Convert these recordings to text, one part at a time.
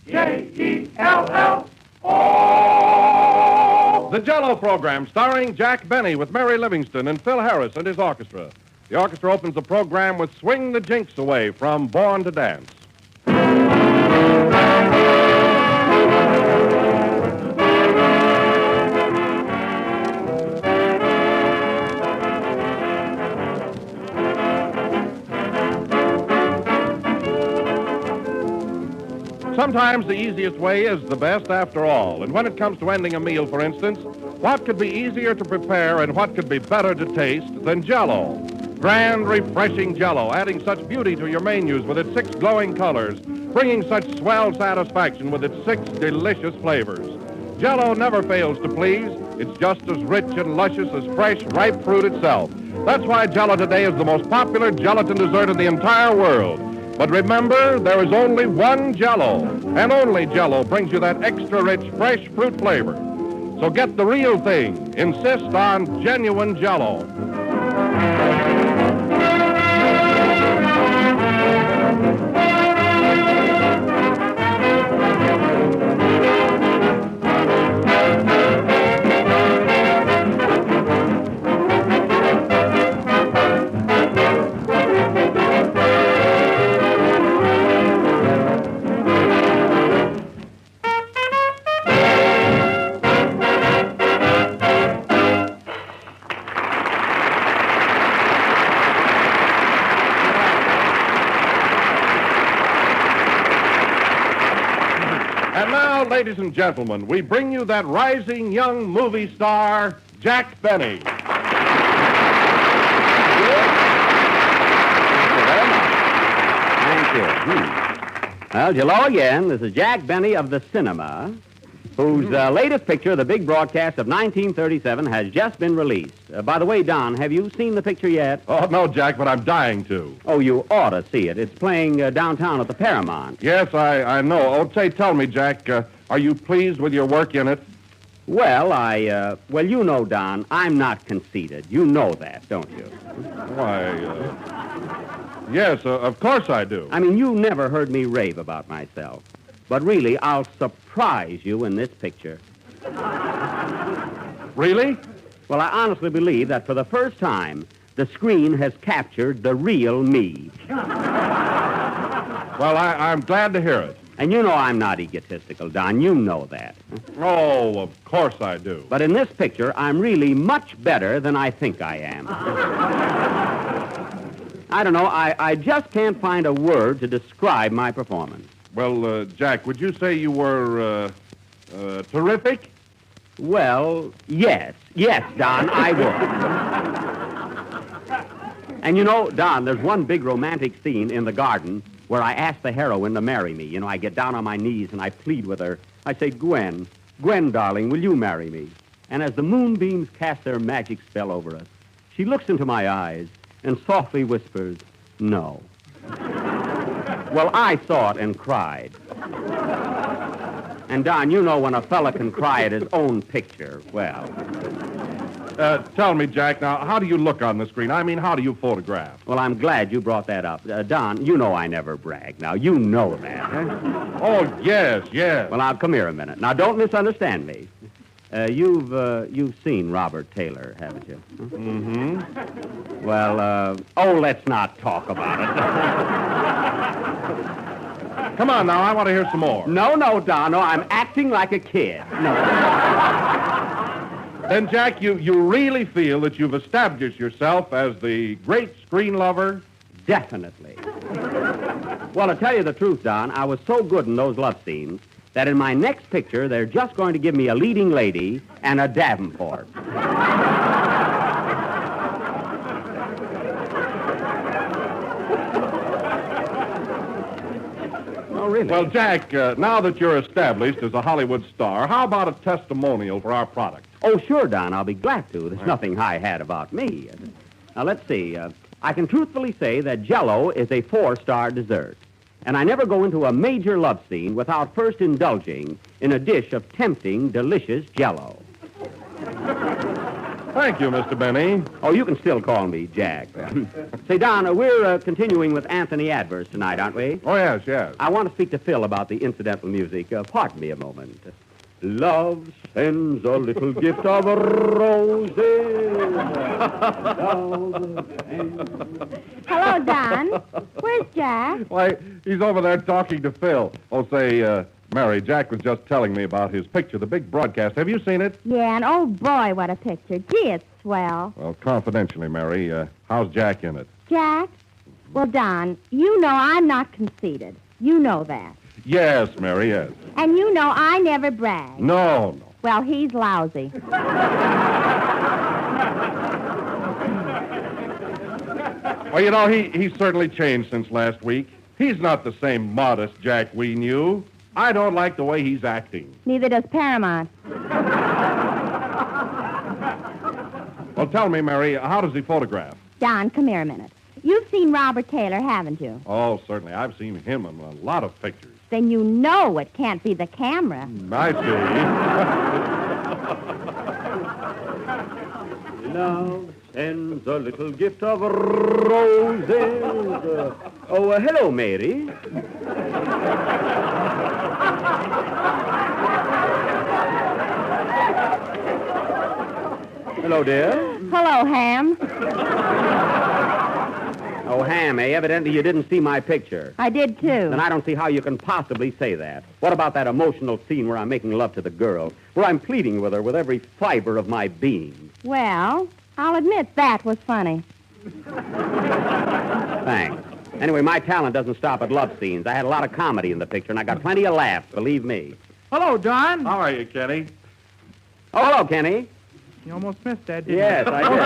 J-E-L-L-O. The Jell-O program, starring Jack Benny with Mary Livingston and Phil Harris and his orchestra. The orchestra opens the program with Swing the Jinx Away from Born to Dance. Sometimes the easiest way is the best after all. And when it comes to ending a meal, for instance, what could be easier to prepare and what could be better to taste than Jell-O? Grand, refreshing Jell-O, adding such beauty to your menus with its 6 glowing colors, bringing such swell satisfaction with its 6 delicious flavors. Jell-O never fails to please. It's just as rich and luscious as fresh, ripe fruit itself. That's why Jell-O today is the most popular gelatin dessert in the entire world. But remember, there is only one Jell-O, and only Jell-O brings you that extra rich, fresh fruit flavor. So get the real thing. Insist on genuine Jell-O. And now, ladies and gentlemen, we bring you that rising young movie star, Jack Benny. Thank you. Well, hello again. This is Jack Benny of the cinema, whose latest picture, The Big Broadcast of 1937, has just been released. By the way, Don, have you seen the picture yet? Oh, no, Jack, but I'm dying to. Oh, you ought to see it. It's playing downtown at the Paramount. Yes, I know. Oh, tell me, Jack, are you pleased with your work in it? Well, well, you know, Don, I'm not conceited. You know that, don't you? Why, yes, of course I do. I mean, you never heard me rave about myself. But really, I'll surprise you in this picture. Really? Well, I honestly believe that for the first time, the screen has captured the real me. Well, I'm glad to hear it. And you know I'm not egotistical, Don. You know that. Oh, of course I do. But in this picture, I'm really much better than I think I am. I don't know. I just can't find a word to describe my performance. Well, Jack, would you say you were, terrific? Well, yes. Yes, Don, I would. And you know, Don, there's one big romantic scene in the garden where I ask the heroine to marry me. You know, I get down on my knees and I plead with her. I say, Gwen, darling, will you marry me? And as the moonbeams cast their magic spell over us, she looks into my eyes and softly whispers, no. Well, I saw it and cried. And, Don, you know when a fella can cry at his own picture, well. Tell me, Jack, now, how do you look on the screen? I mean, how do you photograph? Well, I'm glad you brought that up. Don, you know I never brag. Now, you know that. Huh? Oh, yes. Well, now, come here a minute. Now, don't misunderstand me. You've seen Robert Taylor, haven't you? Huh? Mm-hmm. Well, let's not talk about it. Come on now, I want to hear some more. No, Don, no, I'm acting like a kid. No. Then, Jack, you really feel that you've established yourself as the great screen lover? Definitely. Well, to tell you the truth, Don, I was so good in those love scenes that in my next picture, they're just going to give me a leading lady and a Davenport. Oh, really? Well, Jack, now that you're established as a Hollywood star, how about a testimonial for our product? Oh, sure, Don, I'll be glad to. There's nothing high-hat about me. Now, let's see. I can truthfully say that Jell-O is a 4-star dessert. And I never go into a major love scene without first indulging in a dish of tempting, delicious Jell-O. Thank you, Mr. Benny. Oh, you can still call me Jack. Say, Don, we're continuing with Anthony Adverse tonight, aren't we? Oh, yes. I want to speak to Phil about the incidental music. Pardon me a moment. Love sends a little gift of roses. Hello, Don. Where's Jack? Why, he's over there talking to Phil. Oh, say, Mary, Jack was just telling me about his picture, the big broadcast. Have you seen it? Yeah, and oh, boy, what a picture. Gee, it's swell. Well, confidentially, Mary, how's Jack in it? Jack? Well, Don, you know I'm not conceited. You know that. Yes, Mary, yes. And you know I never brag. No. Well, he's lousy. Well, you know, he's certainly changed since last week. He's not the same modest Jack we knew. I don't like the way he's acting. Neither does Paramount. Well, tell me, Mary, how does he photograph? Don, come here a minute. You've seen Robert Taylor, haven't you? Oh, certainly. I've seen him in a lot of pictures. Then you know it can't be the camera. I see. Love sends a little gift of roses. Hello, Mary. Hello, dear. Hello, Ham. Oh, Ham, evidently you didn't see my picture. I did, too. Then I don't see how you can possibly say that. What about that emotional scene where I'm making love to the girl, where I'm pleading with her with every fiber of my being? Well, I'll admit that was funny. Thanks. Anyway, my talent doesn't stop at love scenes. I had a lot of comedy in the picture, and I got plenty of laughs, believe me. Hello, Don. How are you, Kenny? Oh, hello, Kenny. You almost missed that, didn't Yes, I did.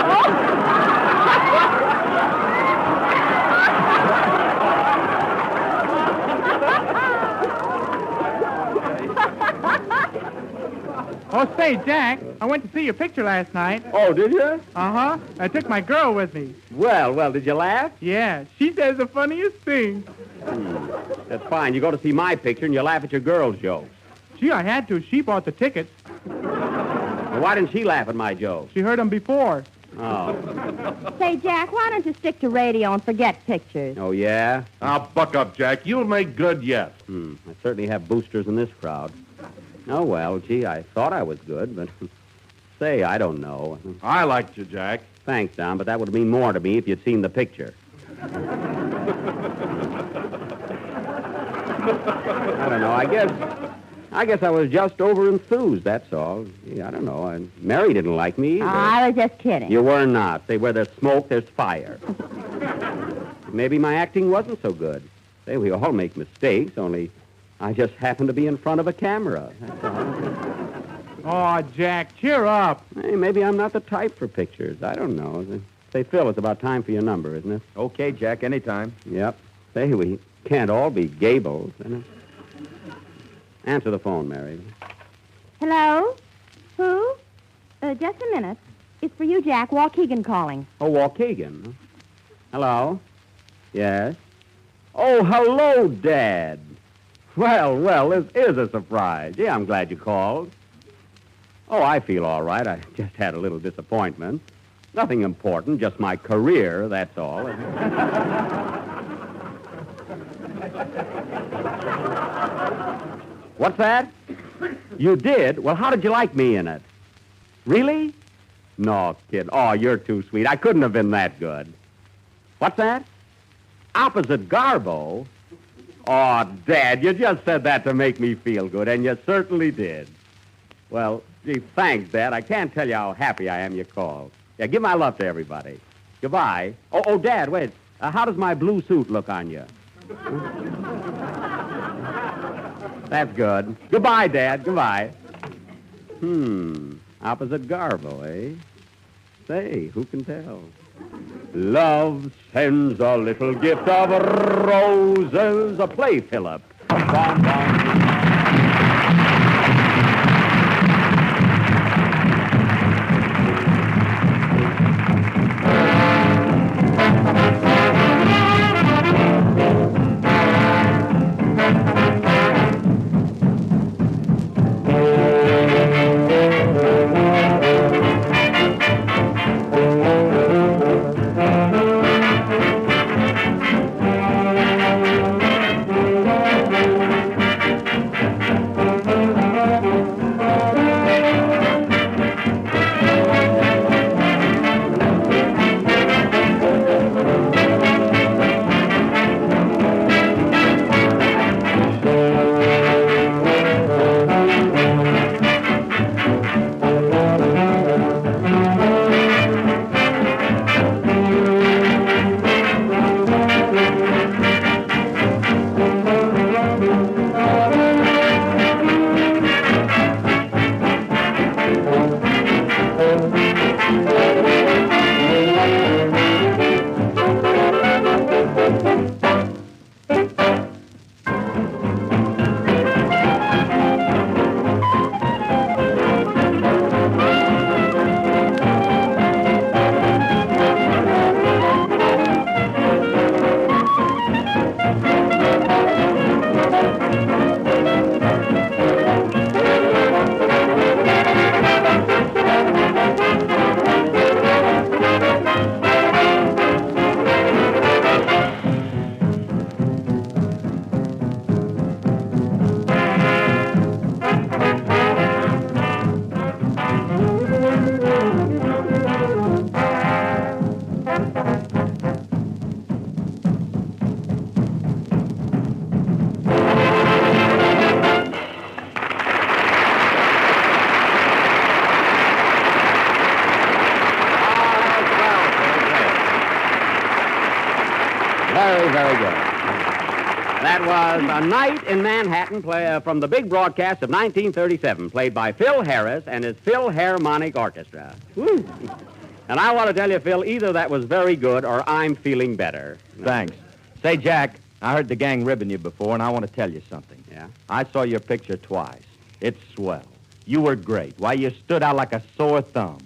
Oh, say, Jack, I went to see your picture last night. Oh, did you? Uh-huh. I took my girl with me. Well, did you laugh? Yeah, she says the funniest thing. That's fine. You go to see my picture and you laugh at your girl's jokes. Gee, I had to. She bought the tickets. Well, why didn't she laugh at my jokes? She heard them before. Oh. Say, Jack, why don't you stick to radio and forget pictures? Oh, yeah? Now, buck up, Jack. You'll make good yet. I certainly have boosters in this crowd. Oh, well, gee, I thought I was good, but say, I don't know. I liked you, Jack. Thanks, Don, but that would mean more to me if you'd seen the picture. I don't know. I guess I was just over-enthused, that's all. Gee, I don't know. Mary didn't like me either. Oh, I was just kidding. You were not. Say, where there's smoke, there's fire. Maybe my acting wasn't so good. Say, we all make mistakes, only I just happened to be in front of a camera. That's all. Oh, Jack, cheer up. Hey, maybe I'm not the type for pictures. I don't know. Say, Phil, it's about time for your number, isn't it? Okay, Jack, anytime. Yep. Say, we can't all be Gables, isn't it? Answer the phone, Mary. Hello? Who? Just a minute. It's for you, Jack. Waukegan calling. Oh, Waukegan. Hello? Yes? Oh, hello, Dad. Well, this is a surprise. Yeah, I'm glad you called. Oh, I feel all right. I just had a little disappointment. Nothing important, just my career, that's all. What's that? You did? Well, how did you like me in it? Really? No, kid. Oh, you're too sweet. I couldn't have been that good. What's that? Opposite Garbo? Oh, Dad, you just said that to make me feel good, and you certainly did. Well, gee, thanks, Dad. I can't tell you how happy I am you called. Yeah, give my love to everybody. Goodbye. Oh, Dad, wait. How does my blue suit look on you? That's good. Goodbye, Dad. Goodbye. Opposite Garbo, eh? Say, who can tell? Love sends a little gift of roses. A play, Philip. Bom, bom. was A Night in Manhattan from the big broadcast of 1937, played by Phil Harris and his Philharmonic Orchestra. Woo. And I want to tell you, Phil, either that was very good or I'm feeling better. Thanks. Say, Jack, I heard the gang ribbing you before, and I want to tell you something. Yeah? I saw your picture twice. It's swell. You were great. Why, you stood out like a sore thumb.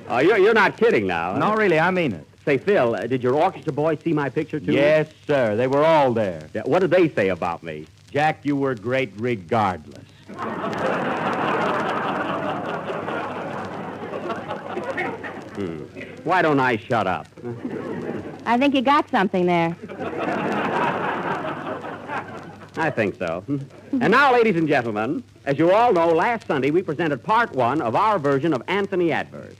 You're not kidding now. No, really, I mean it. Say, Phil, did your orchestra boys see my picture, too? Yes, sir. They were all there. Yeah, what did they say about me? Jack, you were great regardless. Why don't I shut up? I think you got something there. I think so. And now, ladies and gentlemen, as you all know, last Sunday we presented part one of our version of Anthony Adverse.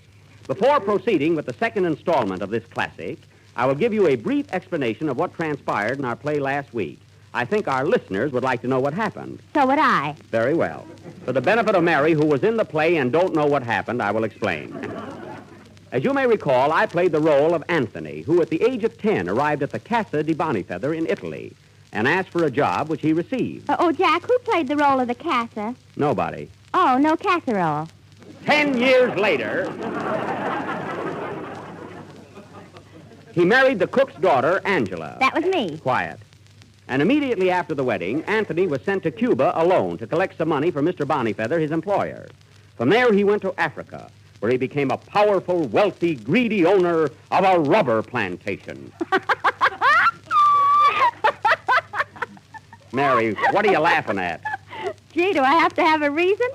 Before proceeding with the second installment of this classic, I will give you a brief explanation of what transpired in our play last week. I think our listeners would like to know what happened. So would I. Very well. For the benefit of Mary, who was in the play and don't know what happened, I will explain. As you may recall, I played the role of Anthony, who at the age of 10 arrived at the Casa di Bonifeather in Italy and asked for a job which he received. Jack, who played the role of the Casa? Nobody. Oh, no casserole. 10 years later, he married the cook's daughter, Angela. That was me. Quiet. And immediately after the wedding, Anthony was sent to Cuba alone to collect some money for Mr. Bonifeather, his employer. From there, he went to Africa, where he became a powerful, wealthy, greedy owner of a rubber plantation. Mary, what are you laughing at? Gee, do I have to have a reason?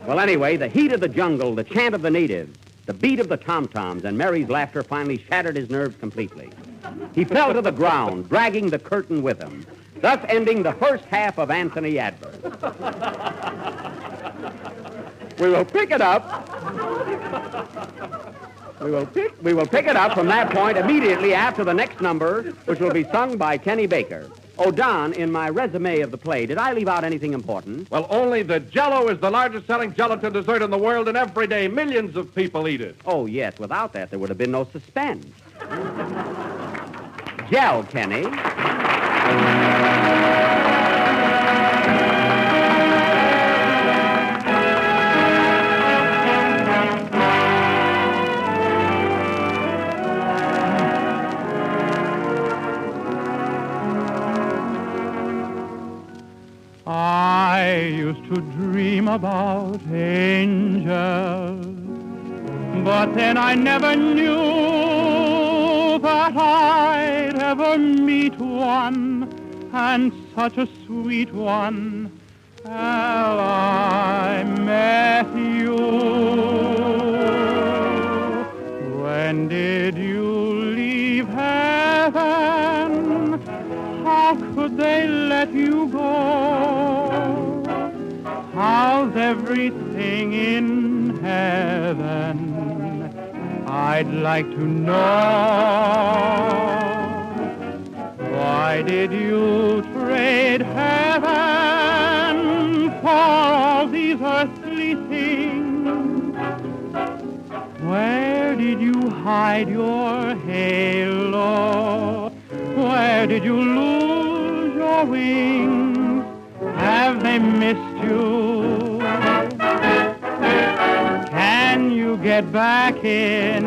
Well, anyway, the heat of the jungle, the chant of the natives, the beat of the tom-toms, and Mary's laughter finally shattered his nerves completely. He fell to the ground, dragging the curtain with him, thus ending the first half of Anthony Adverse. We will pick it up. We will pick it up from that point immediately after the next number, which will be sung by Kenny Baker. Oh, Don, in my resume of the play, did I leave out anything important? Well, only that Jell-O is the largest selling gelatin dessert in the world, and every day millions of people eat it. Oh, yes. Without that, there would have been no suspense. Gel, Kenny. I used to dream about angels, but then I never knew that I'd ever meet one, and such a sweet one, till I met you. When did you leave heaven? How could they let you go? How's everything in heaven? I'd like to know. Why did you trade heaven for all these earthly things? Where did you hide your halo? Where did you lose your wings? Have they missed you? Can you get back in?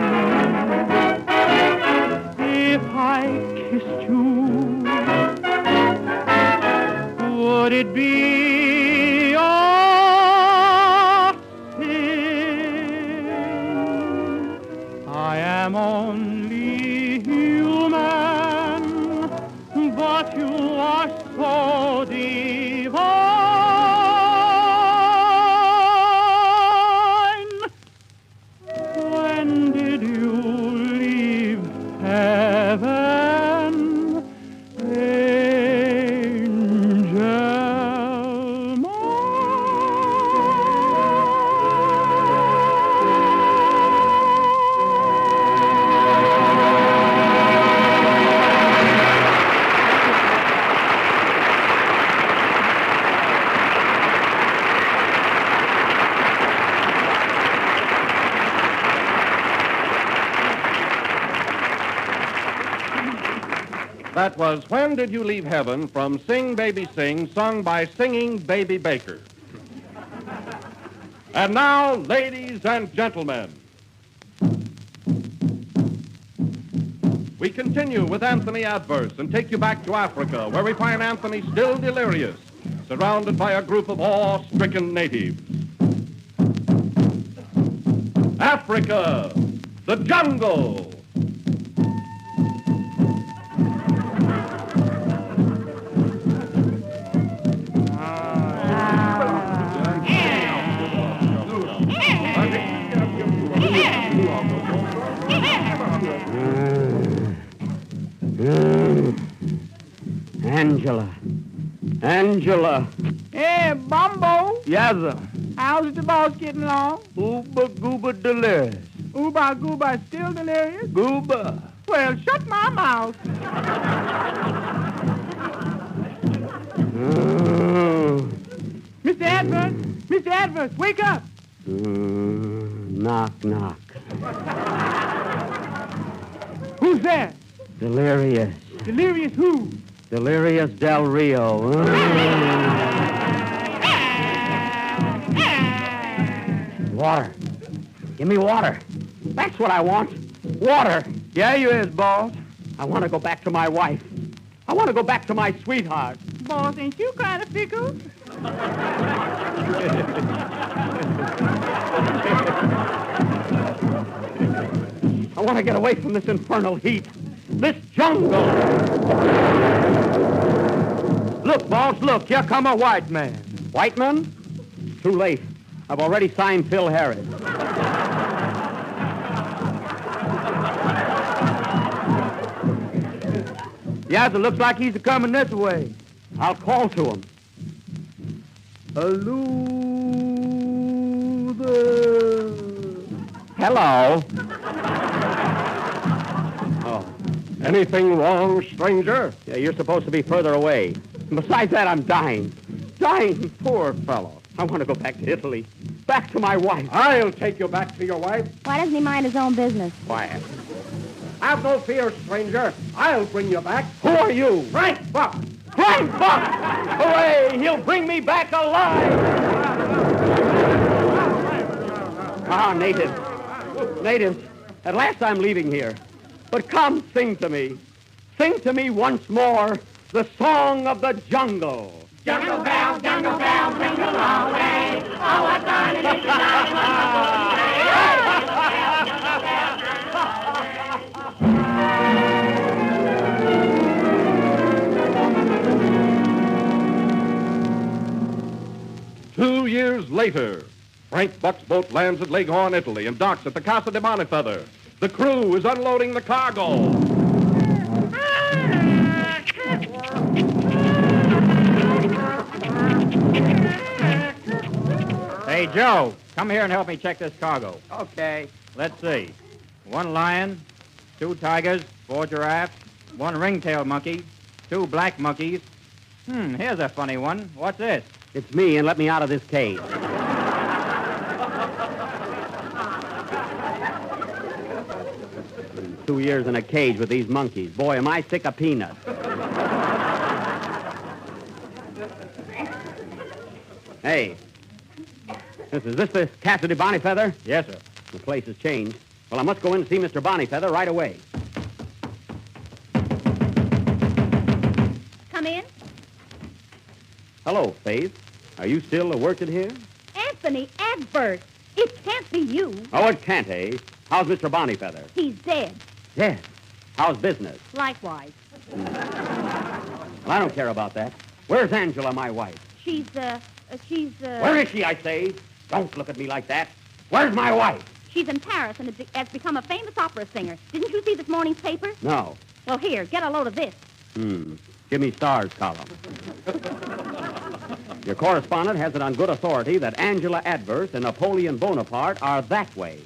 If I kissed you, would it be a sin? I am only human, but you are so divine. When did you leave heaven, angel mine? That was When Did You Leave Heaven from Sing Baby Sing, sung by Singing Baby Baker. And now, ladies and gentlemen, we continue with Anthony Adverse and take you back to Africa, where we find Anthony still delirious, surrounded by a group of awe-stricken natives. Africa, the jungle. Angela. Hey, Bumbo. Yes, sir. How's the boss getting along? Ooba gooba delirious. Ooba Gooba still delirious? Gooba. Well, shut my mouth. Mr. Adverse, Mr. Adverse, wake up. Knock, knock. Who's there? Delirious. Delirious who? Delirious Del Rio. Water. Give me water. That's what I want. Water. Yeah, you is, boss. I want to go back to my wife. I want to go back to my sweetheart. Boss, ain't you kind of fickle? I want to get away from this infernal heat. This jungle. Look, boss, look. Here come a white man. White man? Too late. I've already signed Phil Harris. Yes, it looks like he's coming this way. I'll call to him. Hello there. Hello. Oh. Anything wrong, stranger? Yeah, you're supposed to be further away. And besides that, I'm dying. Dying. Poor fellow. I want to go back to Italy. Back to my wife. I'll take you back to your wife. Why doesn't he mind his own business? Quiet. Have no fear, stranger. I'll bring you back. Who are you? Frank Buck. Frank Buck! Hooray! He'll bring me back alive! Ah, natives. Natives, at last I'm leaving here. But come, sing to me. Sing to me once more the song of the jungle. Jungle bells, ring along way. Oh, what fun it is to ride Two years later, Frank Buck's boat lands at Leghorn, Italy, and docks at the Casa de Bonifeather. The crew is unloading the cargo. Hey, Joe, come here and help me check this cargo. Okay. Let's see. 1 lion, 2 tigers, 4 giraffes, 1 ring-tailed monkey, 2 black monkeys. Here's a funny one. What's this? It's me, and let me out of this cage. Two years in a cage with these monkeys. Boy, am I sick of peanuts. Hey, is this the Casa de Bonifeather? Yes, sir. The place has changed. Well, I must go in and see Mr. Bonifeather right away. Come in. Hello, Faith. Are you still working here? Anthony Adverse. It can't be you. Oh, it can't, eh? How's Mr. Bonifeather? He's dead. Yes. How's business? Likewise. Well, I don't care about that. Where's Angela, my wife? She's. Where is she, I say? Don't look at me like that. Where's my wife? She's in Paris and has become a famous opera singer. Didn't you see this morning's paper? No. Well, here, get a load of this. Give me Stars column. Your correspondent has it on good authority that Angela Adverse and Napoleon Bonaparte are that way.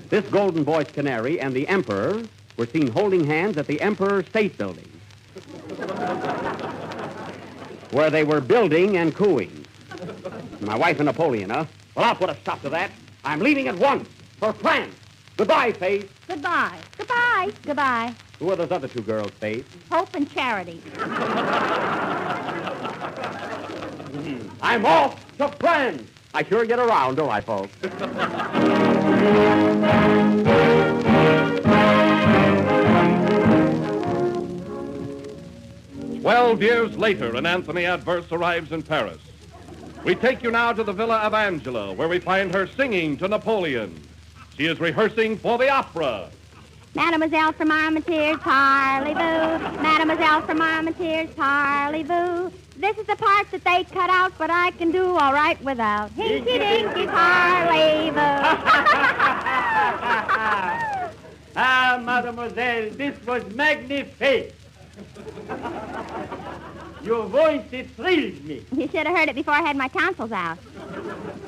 This golden voiced canary and the Emperor were seen holding hands at the Emperor State Building, where they were building and cooing. My wife and Napoleon, huh? Well, I'll put a stop to that. I'm leaving at once for France. Goodbye, Faith. Goodbye. Goodbye. Goodbye. Who are those other two girls, Faith? Hope and Charity. I'm off to France. I sure get around, don't I, folks? 12 years later, and Anthony Adverse arrives in Paris. We take you now to the villa of Angela, where we find her singing to Napoleon. She is rehearsing for the opera. Mademoiselle from Armentières, parlez-vous. Mademoiselle from Armentières, parlez-vous. This is the part that they cut out, but I can do all right without. Hinky-dinky, parlez-vous. Ah, mademoiselle, this was magnifique. Your voice, it thrilled me. You should have heard it before I had my tonsils out.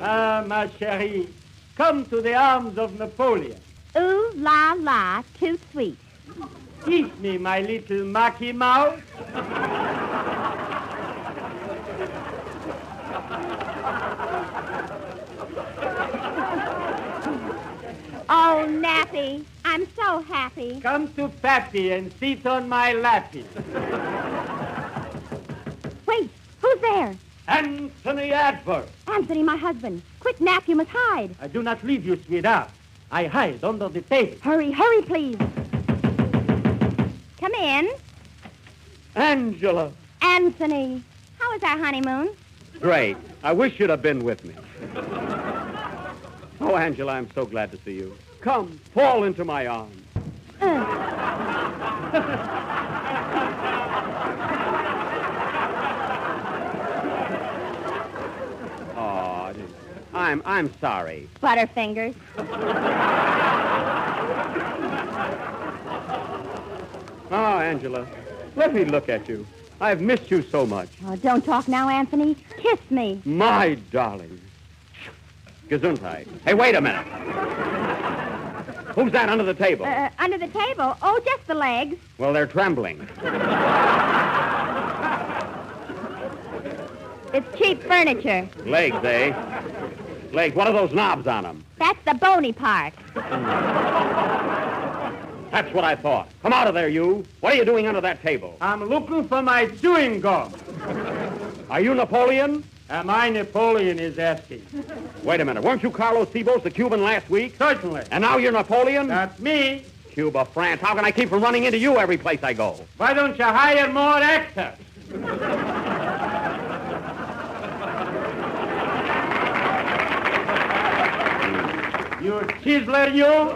Ah, ma chérie, come to the arms of Napoleon. Ooh, la, la, too sweet. Kiss me, my little Mickey Mouse. Oh, Nappy, I'm so happy. Come to Pappy and sit on my lappy. Wait, who's there? Anthony Adverse. Anthony, my husband. Quick, Nap, you must hide. I do not leave you, sweetheart. I hide under the table. Hurry, hurry, please. Come in. Angela. Anthony, how was our honeymoon? Great. I wish you'd have been with me. Oh, Angela, I'm so glad to see you. Come, fall into my arms. Oh, I'm sorry. Butterfingers. Oh, Angela, let me look at you. I've missed you so much. Oh, don't talk now, Anthony. Kiss me. My darling. Gesundheit. Hey, wait a minute. Who's that under the table? Under the table? Oh, just the legs. Well, they're trembling. It's cheap furniture. Legs, eh? Legs. What are those knobs on them? That's the bony part. That's what I thought. Come out of there, you. What are you doing under that table? I'm looking for my chewing gum. Are you Napoleon? Am I Napoleon is asking? Wait a minute. Weren't you Carlos Cebos, the Cuban, last week? Certainly. And now you're Napoleon? That's me. Cuba, France. How can I keep from running into you every place I go? Why don't you hire more actors? You chiseler, you?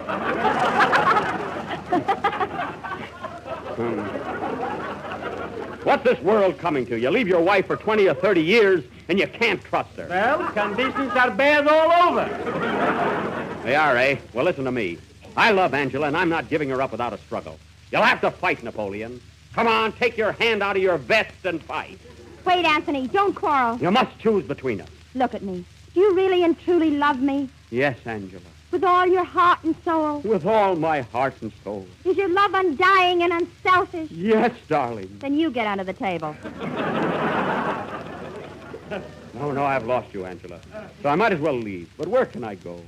What's this world coming to? You leave your wife for 20 or 30 years, and you can't trust her. Well, conditions are bad all over. They are, eh? Well, listen to me. I love Angela, and I'm not giving her up without a struggle. You'll have to fight, Napoleon. Come on, take your hand out of your vest and fight. Wait, Anthony, don't quarrel. You must choose between us. Look at me. Do you really and truly love me? Yes, Angela. With all your heart and soul? With all my heart and soul. Is your love undying and unselfish? Yes, darling. Then you get under the table. No, I've lost you, Angela. So I might as well leave. But where can I go?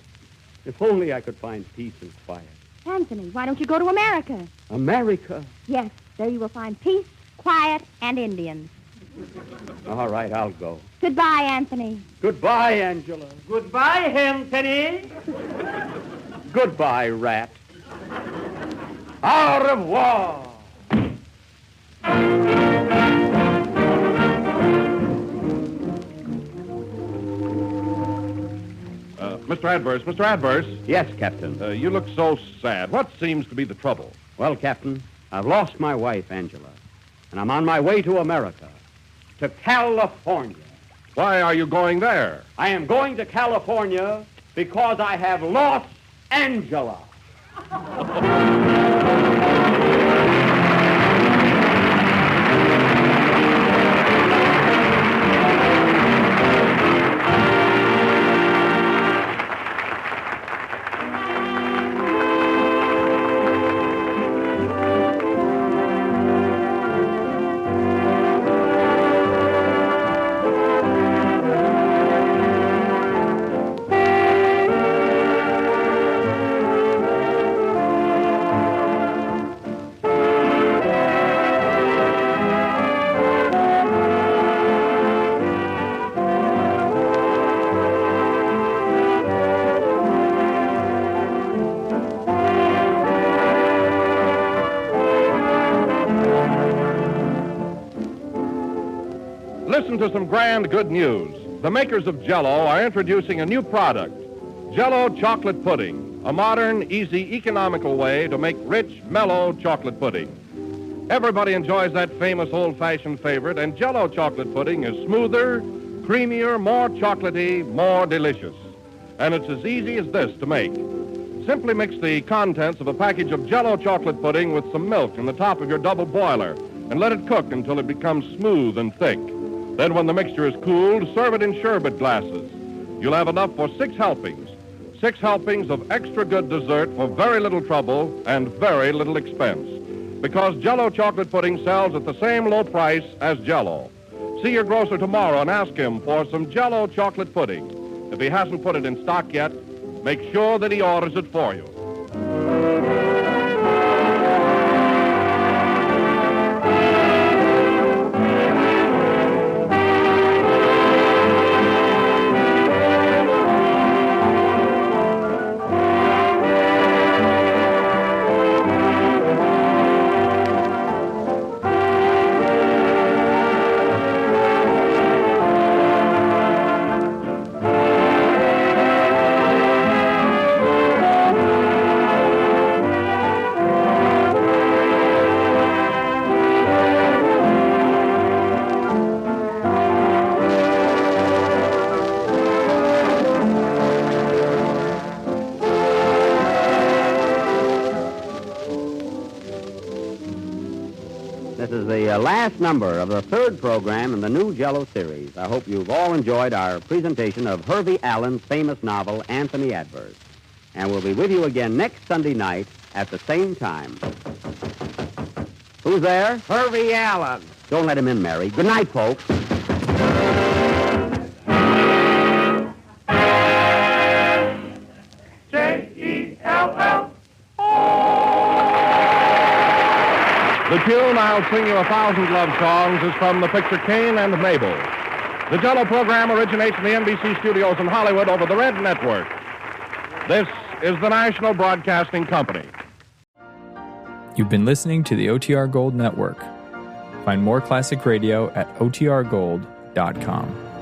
If only I could find peace and quiet. Anthony, why don't you go to America? America? Yes, there you will find peace, quiet, and Indians. All right, I'll go. Goodbye, Anthony. Goodbye, Angela. Goodbye, Anthony. Goodbye, rat. Au revoir. Mr. Adverse. Yes, Captain. You look so sad. What seems to be the trouble? Well, Captain, I've lost my wife, Angela, and I'm on my way to America, to California. Why are you going there? I am going to California because I have lost Angela. listen to some grand good news. The makers of Jell-O are introducing a new product, Jell-O Chocolate Pudding, a modern, easy, economical way to make rich, mellow chocolate pudding. Everybody enjoys that famous old-fashioned favorite, and Jell-O Chocolate Pudding is smoother, creamier, more chocolatey, more delicious. And it's as easy as this to make. Simply mix the contents of a package of Jell-O Chocolate Pudding with some milk in the top of your double boiler and let it cook until it becomes smooth and thick. Then when the mixture is cooled, serve it in sherbet glasses. You'll have enough for 6 helpings. 6 helpings of extra good dessert for very little trouble and very little expense. Because Jell-O Chocolate Pudding sells at the same low price as Jell-O. See your grocer tomorrow and ask him for some Jell-O Chocolate Pudding. If he hasn't put it in stock yet, make sure that he orders it for you. This is the last number of the 3rd program in the new Jell-O series. I hope you've all enjoyed our presentation of Hervey Allen's famous novel, Anthony Adverse. And we'll be with you again next Sunday night at the same time. Who's there? Hervey Allen. Don't let him in, Mary. Good night, folks. J-E-L-L. The tune I'll Sing You 1,000 Love Songs is from the picture Cain and Mabel. The Jell-O program originates in the NBC studios in Hollywood over the Red Network. This is the National Broadcasting Company. You've been listening to the OTR Gold Network. Find more classic radio at otrgold.com.